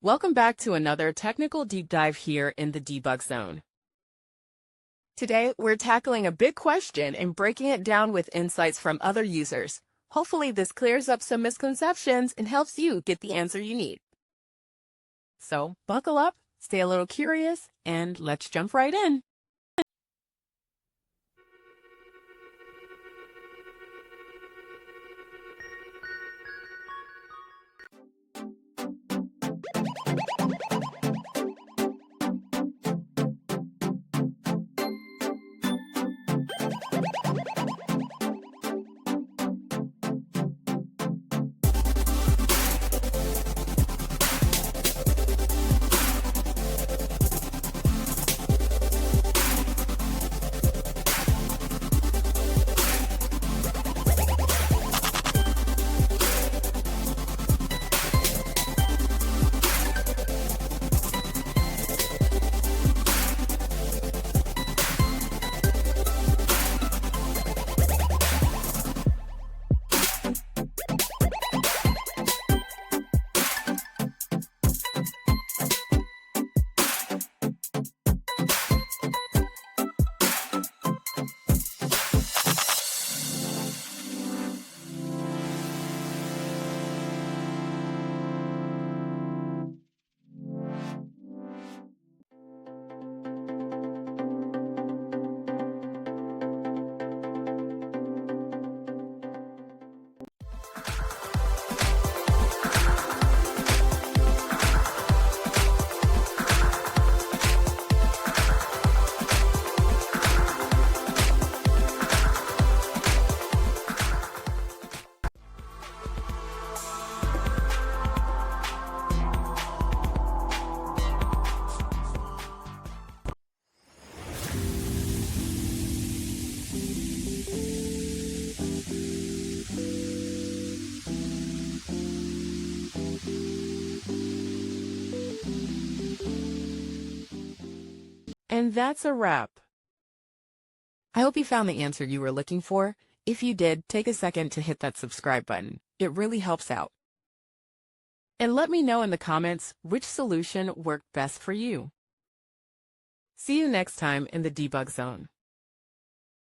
Welcome back to another technical deep dive here in the debug zone. Today, we're tackling a big question and breaking it down with insights from other users. Hopefully, this clears up some misconceptions and helps you get the answer you need. So, buckle up, stay a little curious, and let's jump right in. And that's a wrap. I hope you found the answer you were looking for. If you did, take a second to hit that subscribe button. It really helps out. And let me know in the comments which solution worked best for you. See you next time in the debug zone.